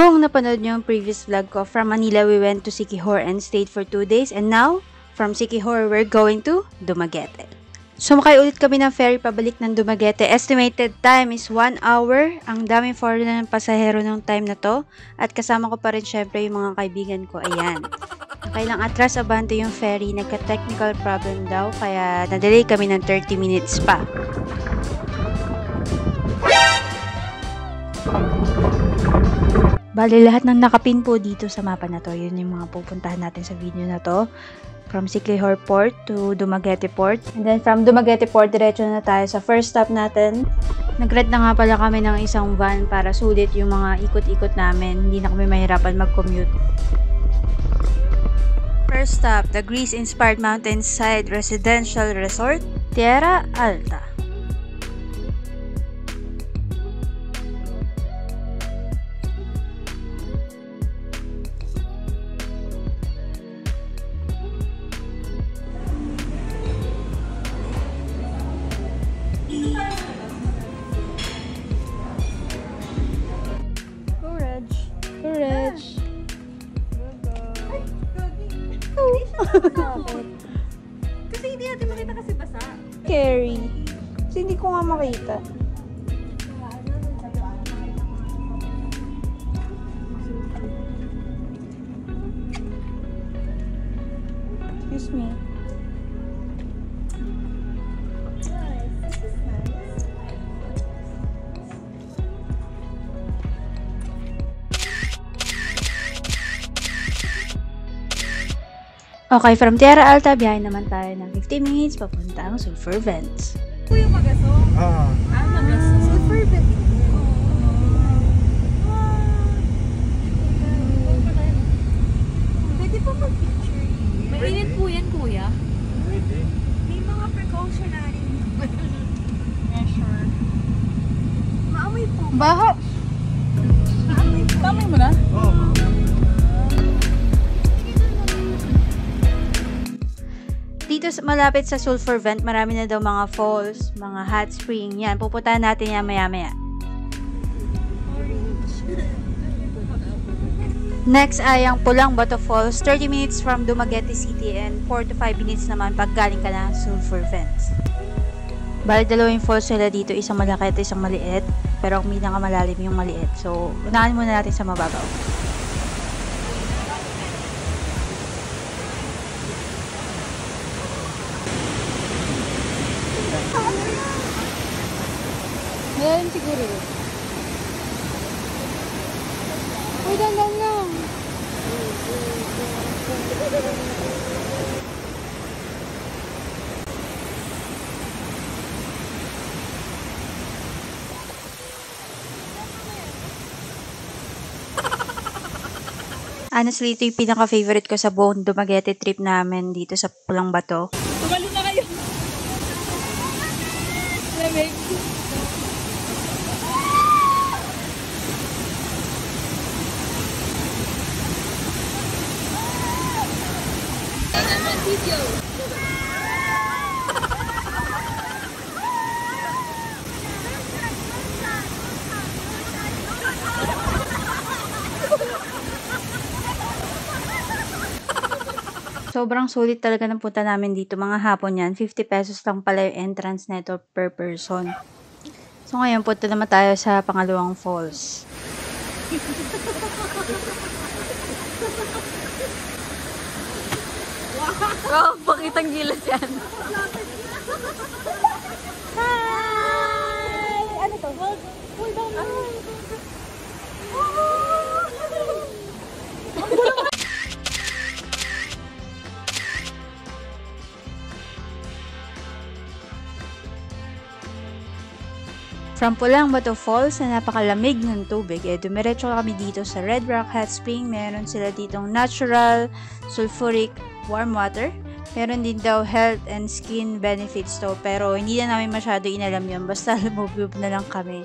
Kung napanood nyo yung previous vlog ko, from Manila we went to Siquijor and stayed for 2 days. And now, from Siquijor, we're going to Dumaguete. Sumakay ulit kami ng ferry pabalik ng Dumaguete. Estimated time is 1 hour. Ang daming foreigner ng pasahero ng time na to. At kasama ko pa rin syempre yung mga kaibigan ko. Ayan. Nakailang atras abante yung ferry. Nagka-technical problem daw. Kaya na-delay kami ng 30 minutes pa. Bali, lahat ng nakapin po dito sa mapa na to, yun yung mga pupuntahan natin sa video na to. From Siquijor Port to Dumaguete Port. And then from Dumaguete Port, diretso na tayo sa first stop natin. Nag-rent na nga pala kami ng isang van para sulit yung mga ikot-ikot namin. Hindi na kami mahirapan mag-commute. First stop, the Greece-inspired mountainside residential resort, Tierra Alta. Kasi hindi natin makita kasi basa. Scary. Kasi hindi ko nga makita. Excuse me. Okay, from Tierra Alta, biyahe naman tayo ng 50 minutes papunta ang Sulphur Vents. Ito yung magasong? Oo. Magasong. Sulphur Vents. Pwede pa mag-picture. Mainit po yan, kuya. Pwede. May mga precautionary measure. Maamoy po. Baho! Maamoy po. Tamoy mo na? Oo. Dito malapit sa Sulphur Vent, marami na daw mga falls, mga hot spring. Yan, pupuntahan natin yan maya-maya. Next ay ang Pulang Bato Falls, 30 minutes from Dumaguete City and 4 to 5 minutes naman pag galing ka na Sulphur Vents. Bali, dalawang falls nila dito, isang malaki at isang maliit. Pero ang pinakamalalim yung maliit. So, unahan muna natin sa mababaw. Malalim siguro. Uy, dandan lang. Honestly, ito yung pinaka-favorite ko sa buong Dumaguete trip namin dito sa Pulang Bato. Tumalo na kayo. Lamig. Video. Sobrang sulit talaga ng punta namin dito. Mga hapon yan, 50 pesos lang pala yung entrance neto per person. So ngayon, punta naman tayo sa pangalawang falls. Wow, pakitang gilas yan. Hi! Ano to? Hold on. From Pulang Bato Falls na napakalamig ng tubig, dumiretso kami dito sa Red Rock Hot Spring. Meron sila ditong natural, sulfuric, warm water. Meron din daw health and skin benefits to, pero hindi na namin masyado inalam yun. Basta lumublob na lang kami.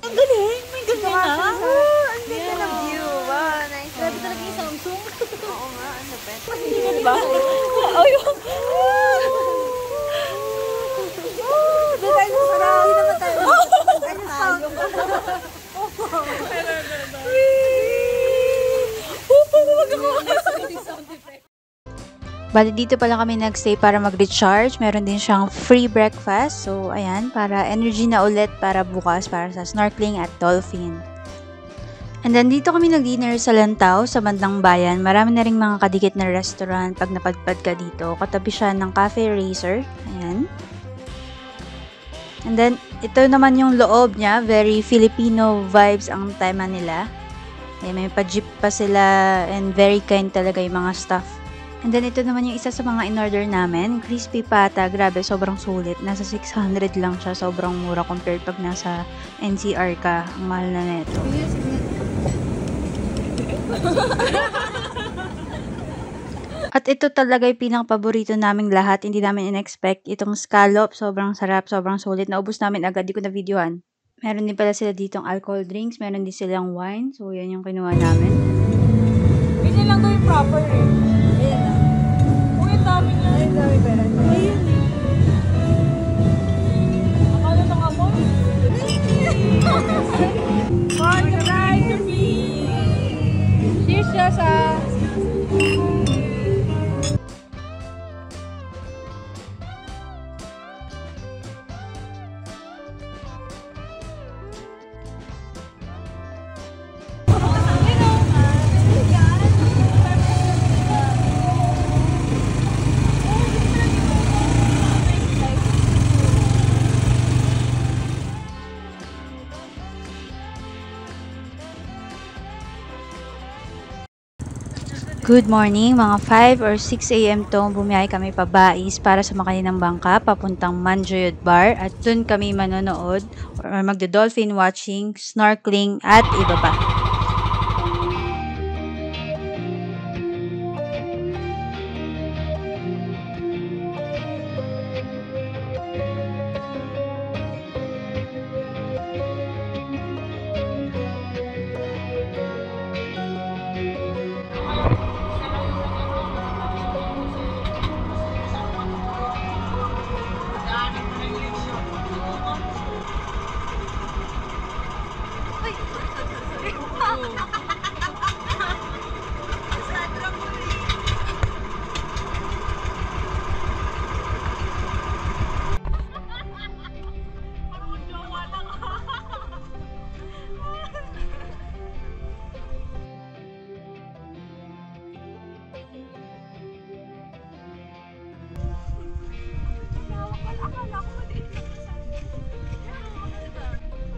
Ang galing! May ganyan na! Ang ganda ng view. Wow, nice. Grabe talaga yung Samsung. Oo nga, ano ba? Diba? Oh, yung... Doon tayo sa sarili naman tayo. Ano sound? Wee! Bali, dito pala kami nagstay para mag-recharge. Meron din siyang free breakfast. So, ayan, para energy na ulit para bukas, para sa snorkeling at dolphin. And then, dito kami nag-dinner sa Lantaw, sa bandang bayan. Marami na ring mga kadikit na restaurant pag napadpad ka dito. Katabi siya ng Cafe Racer. Ayan. And then, ito naman yung loob niya. Very Filipino vibes ang tema nila. Ayan, may pa-jeep pa sila and very kind talaga yung mga staff. And then, ito naman yung isa sa mga in-order namin. Crispy pata. Grabe, sobrang sulit. Nasa 600 lang siya. Sobrang mura compared pag nasa NCR ka. Ang mahal na neto. At ito talaga yung pinaka-paborito naming lahat. Hindi namin in-expect. Itong scallop. Sobrang sarap. Sobrang sulit. Naubos namin agad. Di ko na videohan. Meron din pala sila ditong alcohol drinks. Meron din silang wine. So, yan yung kinuha namin. Ganyan lang daw yung proper eh. Ayan na. Uy, ang dami niya. Ay, ang dami pera. Ayun eh. Akala ng amoy. Mark the price of me. Cheers siya sa... Good morning, mga 5 or 6 a.m. to, bumiyahe kami pabais para sumakay ng bangka papuntang Manjoyod Bar at dun kami manonood or magdo-dolphin watching, snorkeling at iba pa.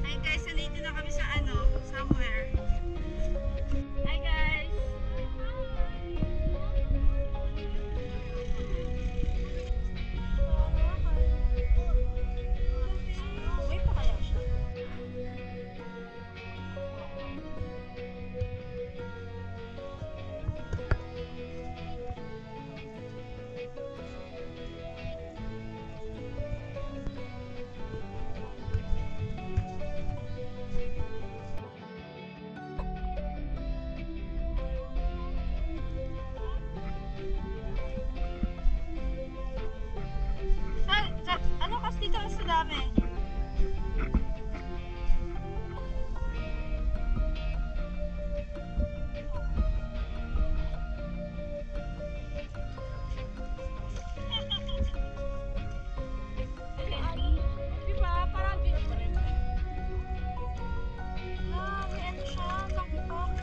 Hi guys, nandito na kami sa somewhere. Hi guys! Uy, pa kaya siya? Ano kasi dito mas dami? Diba? Parang dito pa rin. May ano siya, lockbox.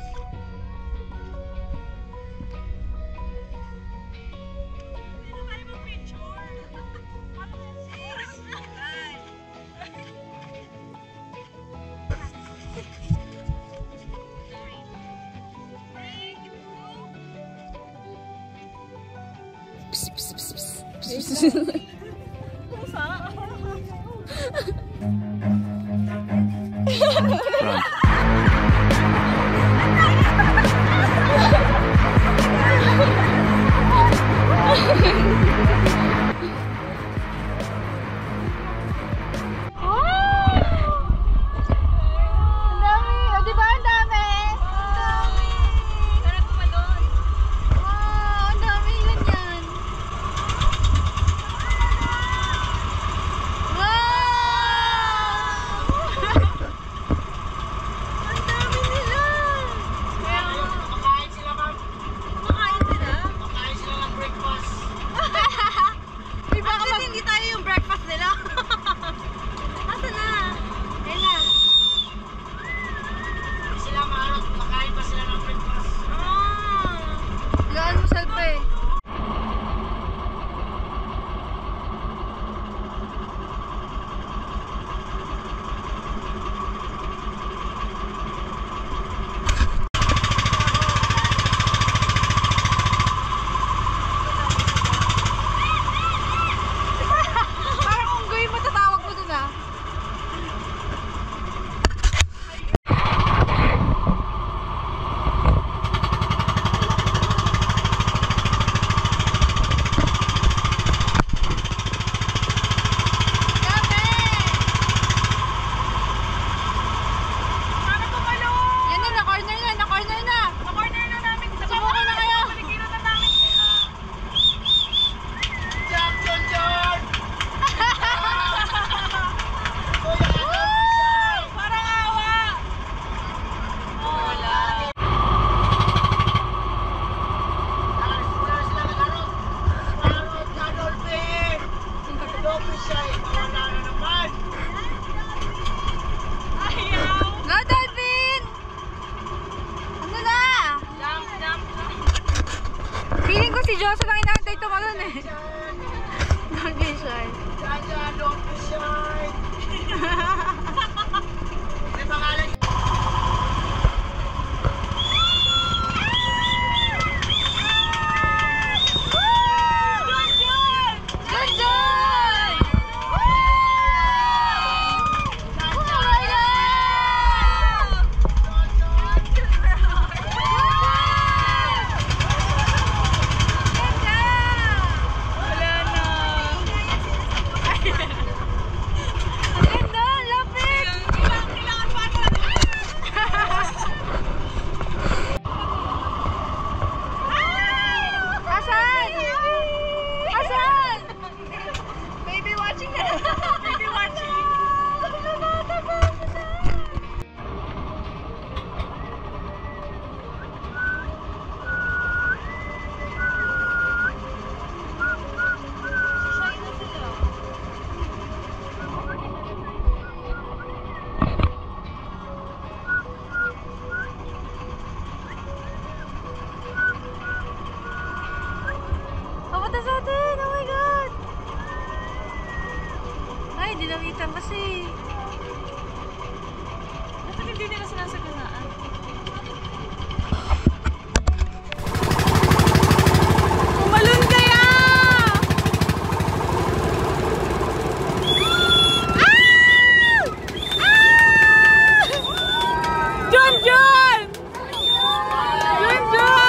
Dito tayo mag-picture. Ano yan, sis? Ay. Wow! siya lang inaantay tumalon eh. Don't be shy. Don't be shy. May pangalan. Papunta sa atin! Oh my God! Ay, dinawitan kasi. Dapat hindi nila sinasaganaan. Umalun kaya! Ah! Ah! John! John! John! John!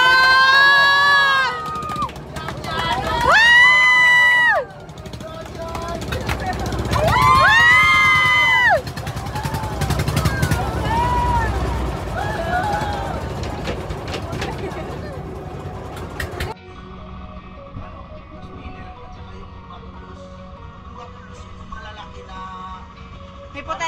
May puti.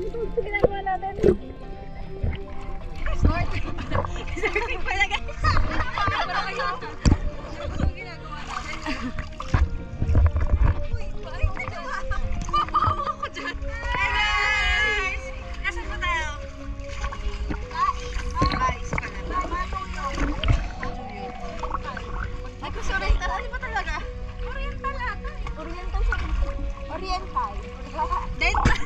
Ito ginagawa natin. Snorting pala guys. Para kayo. Ito ginagawa natin. Uy, bakit nagawa? Mapawa ako dyan. Hey guys! Nasaan po tayo? Guys, nag-oriental. Ano ba talaga? Oriental ata eh. Oriental siya. Oriental. Dental.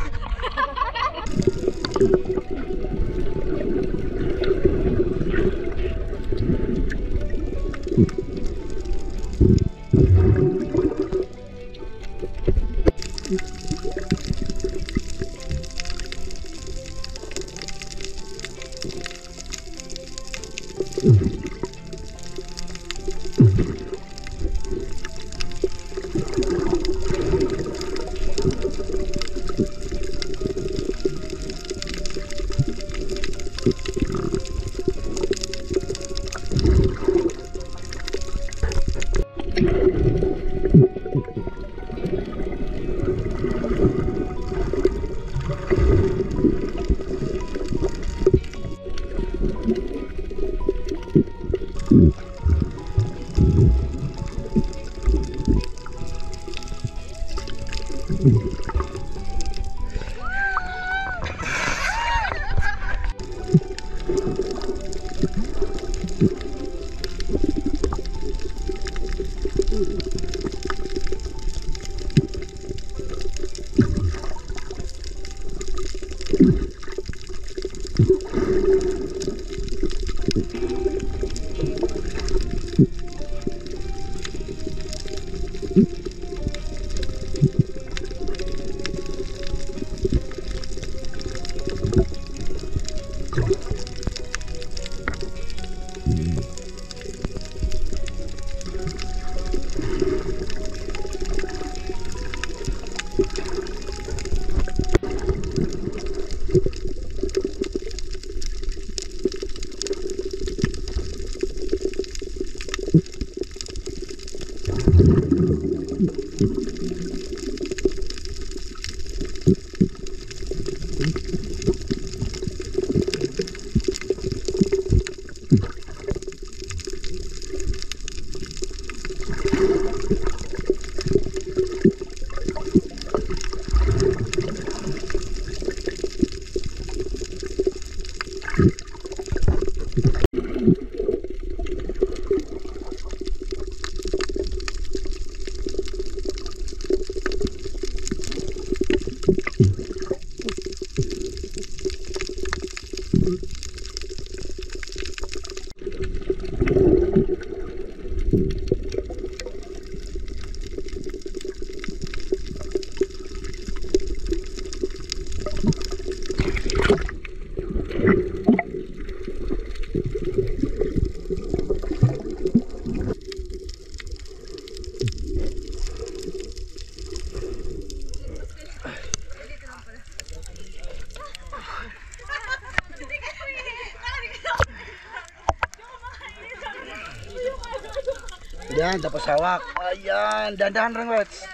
Yan, tapos hawak. Ayan, dandahan lang, Wets.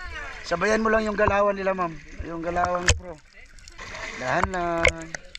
Sabayan mo lang yung galawan nila, ma'am. Yung galawan pro. Dahan lang.